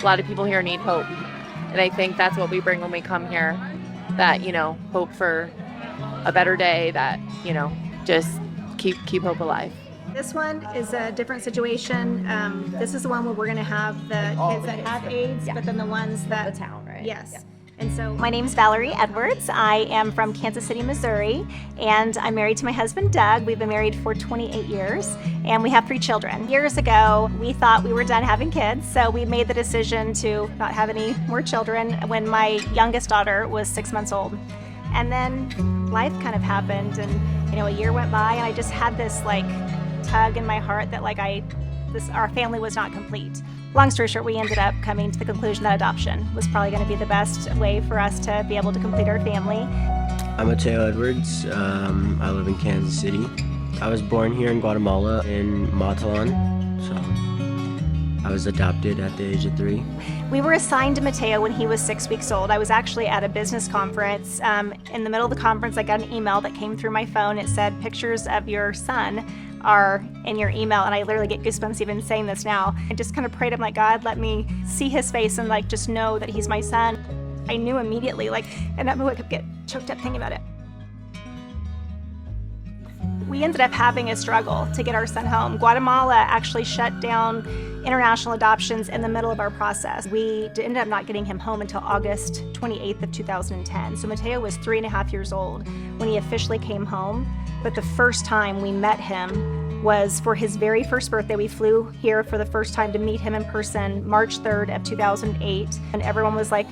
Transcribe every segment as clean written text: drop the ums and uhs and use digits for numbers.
lot of people here need hope. And I think that's what we bring when we come here, that, hope for a better day, that, just keep hope alive. This one is a different situation. This is the one where we're going to have the kids that have AIDS, but then the ones that... The town, right? Yes. Yeah. And so my name's Valerie Edwards. I am from Kansas City, Missouri, and I'm married to my husband, Doug. We've been married for 28 years, and we have 3 children. Years ago, we thought we were done having kids, so we made the decision to not have any more children when my youngest daughter was 6 months old. And then life kind of happened, and a year went by, and I just had this tug in my heart that our family was not complete. Long story short, we ended up coming to the conclusion that adoption was probably going to be the best way for us to be able to complete our family. I'm Mateo Edwards. I live in Kansas City. I was born here in Guatemala in Mazatlan, so I was adopted at the age of 3. We were assigned to Mateo when he was 6 weeks old. I was actually at a business conference. In the middle of the conference, I got an email that came through my phone. It said, "Pictures of your son are in your email," and I literally get goosebumps even saying this now. I just kind of prayed, I'm like, God, let me see his face and just know that he's my son. I knew immediately, and I could get choked up thinking about it. We ended up having a struggle to get our son home. Guatemala actually shut down international adoptions in the middle of our process. We ended up not getting him home until August 28th of 2010. So Mateo was 3.5 years old when he officially came home. But the first time we met him was for his very first birthday. We flew here for the first time to meet him in person, March 3rd of 2008. And everyone was like,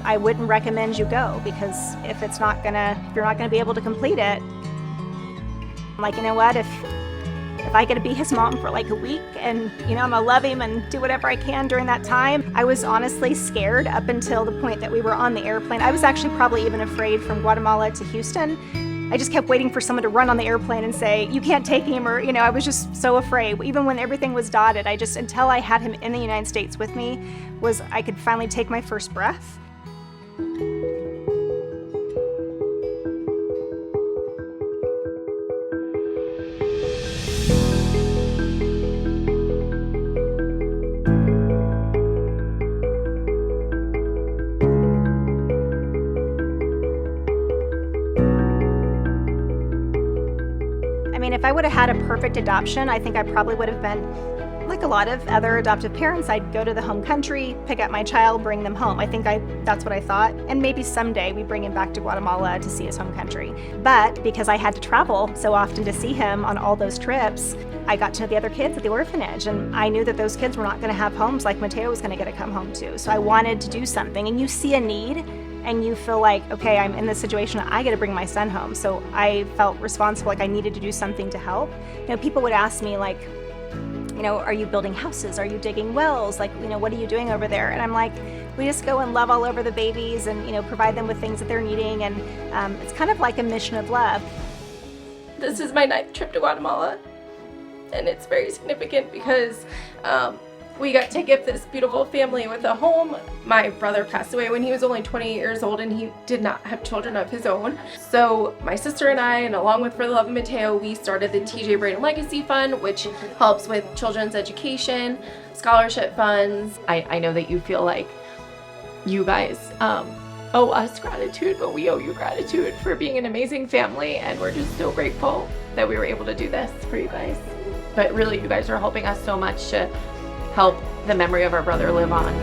I wouldn't recommend you go, because if you're not gonna be able to complete it, I'm like, you know what, if I get to be his mom for a week and, I'm gonna love him and do whatever I can during that time. I was honestly scared up until the point that we were on the airplane. I was actually probably even afraid from Guatemala to Houston. I just kept waiting for someone to run on the airplane and say, you can't take him, or, I was just so afraid. Even when everything was dotted, until I had him in the United States with me, I could finally take my first breath. If I would have had a perfect adoption, I think I probably would have been like a lot of other adoptive parents. I'd go to the home country, pick up my child, bring them home. That's what I thought. And maybe someday we bring him back to Guatemala to see his home country. But because I had to travel so often to see him on all those trips, I got to know the other kids at the orphanage, and I knew that those kids were not going to have homes like Mateo was going to get to come home to. So I wanted to do something, and you see a need, and you feel like, okay, I'm in this situation, I get to bring my son home. So I felt responsible, I needed to do something to help. People would ask me are you building houses? Are you digging wells? What are you doing over there? And I'm like, we just go and love all over the babies and, provide them with things that they're needing. And it's kind of like a mission of love. This is my 9th trip to Guatemala, and it's very significant because we got to gift this beautiful family with a home. My brother passed away when he was only 28 years old, and he did not have children of his own. So my sister and I, and along with For the Love of Mateo, we started the TJ Braden Legacy Fund, which helps with children's education, scholarship funds. I know that you feel like you guys owe us gratitude, but we owe you gratitude for being an amazing family, and we're just so grateful that we were able to do this for you guys. But really, you guys are helping us so much to help the memory of our brother live on.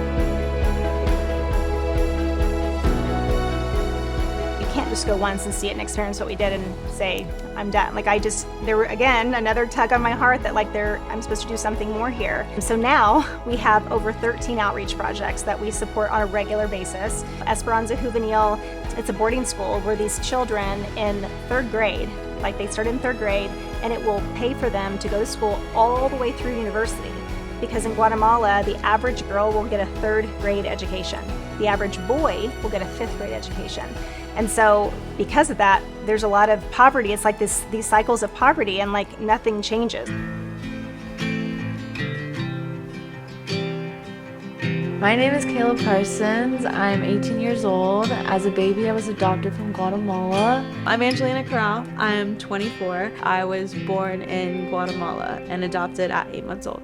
You can't just go once and see it and experience what we did and say, I'm done. There were, again, another tug on my heart that I'm supposed to do something more here. And so now we have over 13 outreach projects that we support on a regular basis. Esperanza Juvenil, it's a boarding school where these children in 3rd grade, they start in 3rd grade, and it will pay for them to go to school all the way through university. Because in Guatemala, the average girl will get a 3rd grade education. The average boy will get a 5th grade education. And so because of that, there's a lot of poverty. It's like these cycles of poverty, and nothing changes. My name is Kayla Parsons. I'm 18 years old. As a baby, I was adopted from Guatemala. I'm Angelina Corral. I'm 24. I was born in Guatemala and adopted at 8 months old.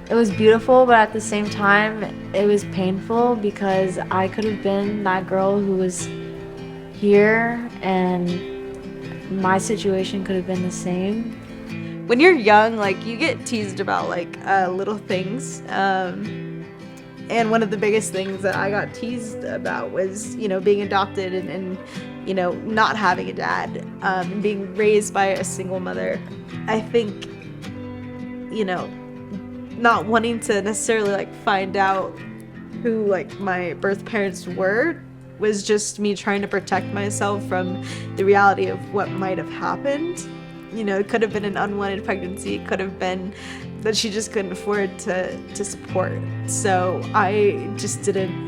It was beautiful, but at the same time, it was painful because I could have been that girl who was here and my situation could have been the same. When you're young, like, you get teased about like little things. And one of the biggest things that I got teased about was, being adopted and not having a dad, and being raised by a single mother. I think, not wanting to necessarily like find out who like my birth parents were was just me trying to protect myself from the reality of what might have happened. It could have been an unwanted pregnancy. It could have been that she just couldn't afford to support. So I just didn't,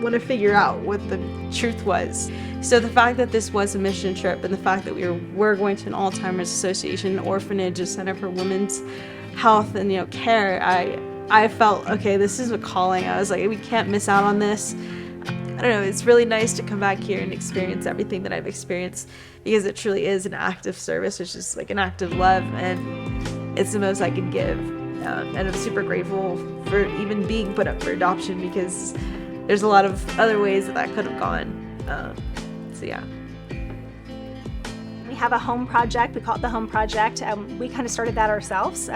want to figure out what the truth was. So the fact that this was a mission trip and the fact that we were going to an Alzheimer's Association orphanage, a center for women's health and care, I felt, okay, this is a calling. I was like, we can't miss out on this. I don't know, it's really nice to come back here and experience everything that I've experienced because it truly is an act of service. It's just like an act of love, and it's the most I can give. And I'm super grateful for even being put up for adoption because there's a lot of other ways that could have gone. So yeah. We have a home project. We call it the Home Project. We kind of started that ourselves.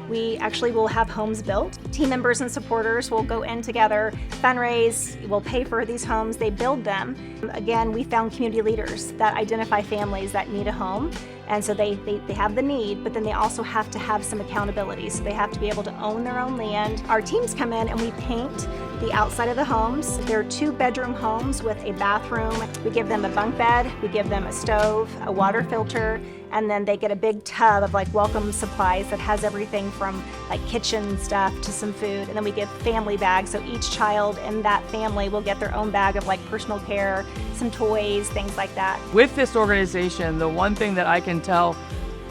We actually will have homes built. Team members and supporters will go in together, fundraise, we'll pay for these homes, they build them. Again, we found community leaders that identify families that need a home. And so they have the need, but then they also have to have some accountability. So they have to be able to own their own land. Our teams come in and we paint the outside of the homes. They're 2-bedroom homes with a bathroom. We give them a bunk bed, we give them a stove, a water filter, and then they get a big tub of like welcome supplies that has everything from like kitchen stuff to some food. And then we give family bags. So each child in that family will get their own bag of like personal care, some toys, things like that. With this organization, the one thing that I can tell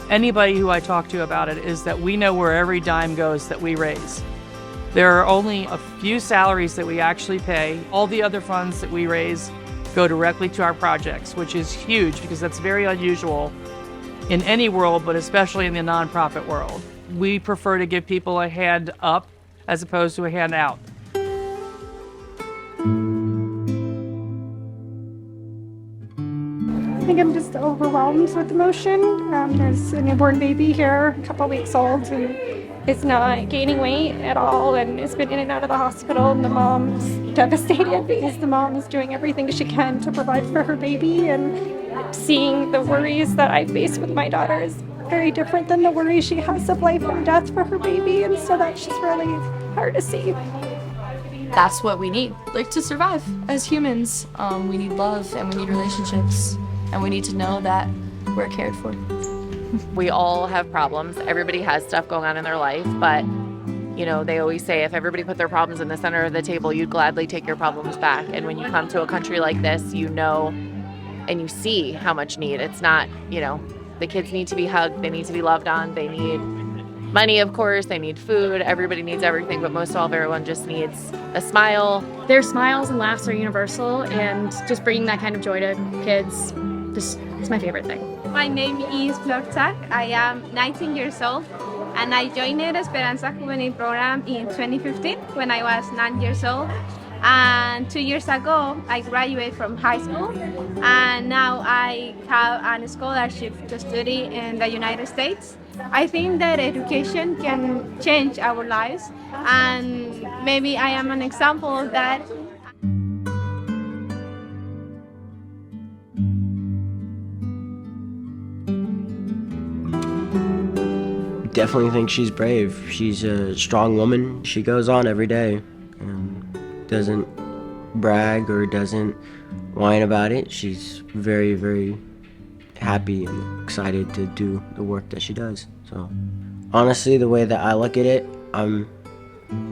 anybody who I talk to about it is that we know where every dime goes that we raise. There are only a few salaries that we actually pay. All the other funds that we raise go directly to our projects, which is huge because that's very unusual in any world, but especially in the nonprofit world. We prefer to give people a hand up as opposed to a hand out. I think I'm just overwhelmed with emotion. There's a newborn baby here, a couple weeks old, and it's not gaining weight at all, and it's been in and out of the hospital, and the mom's devastated because the mom is doing everything she can to provide for her baby, and seeing the worries that I face with my daughter is very different than the worries she has of life and death for her baby, and so that's just really hard to see. That's what we need, like, to survive as humans. We need love and we need relationships, and we need to know that we're cared for. We all have problems. Everybody has stuff going on in their life, but they always say if everybody put their problems in the center of the table, you'd gladly take your problems back. And when you come to a country like this, and you see how much need. It's not, the kids need to be hugged, they need to be loved on, they need money, of course, they need food, everybody needs everything, but most of all, everyone just needs a smile. Their smiles and laughs are universal, and just bringing that kind of joy to kids, it's my favorite thing. My name is Flortak. I am 19 years old, and I joined Esperanza Juvenil program in 2015 when I was 9 years old. And 2 years ago, I graduated from high school, and now I have a scholarship to study in the United States. I think that education can change our lives, and maybe I am an example of that. Definitely think she's brave. She's a strong woman. She goes on every day and doesn't brag or doesn't whine about it. She's very, very happy and excited to do the work that she does. So honestly, the way that I look at it, I'm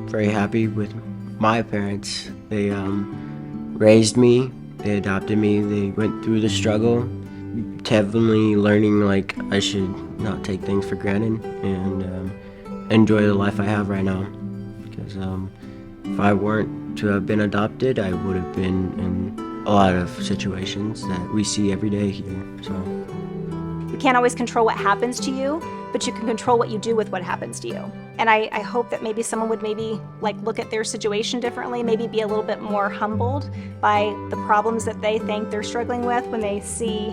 very happy with my parents. They raised me, they adopted me, they went through the struggle, definitely learning like I should not take things for granted and enjoy the life I have right now. Because if I weren't to have been adopted, I would have been in a lot of situations that we see every day here. So you can't always control what happens to you, but you can control what you do with what happens to you. And I hope that maybe someone would maybe like look at their situation differently, maybe be a little bit more humbled by the problems that they think they're struggling with when they see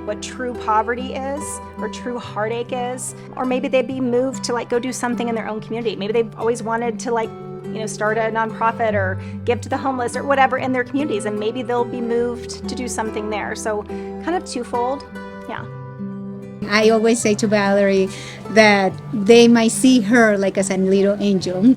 what true poverty is or true heartache is. Or maybe they'd be moved to like go do something in their own community. Maybe they've always wanted to like, you know, start a nonprofit or give to the homeless or whatever in their communities, and maybe they'll be moved to do something there. So kind of twofold, yeah. I always say to Valerie that they might see her like as a little angel.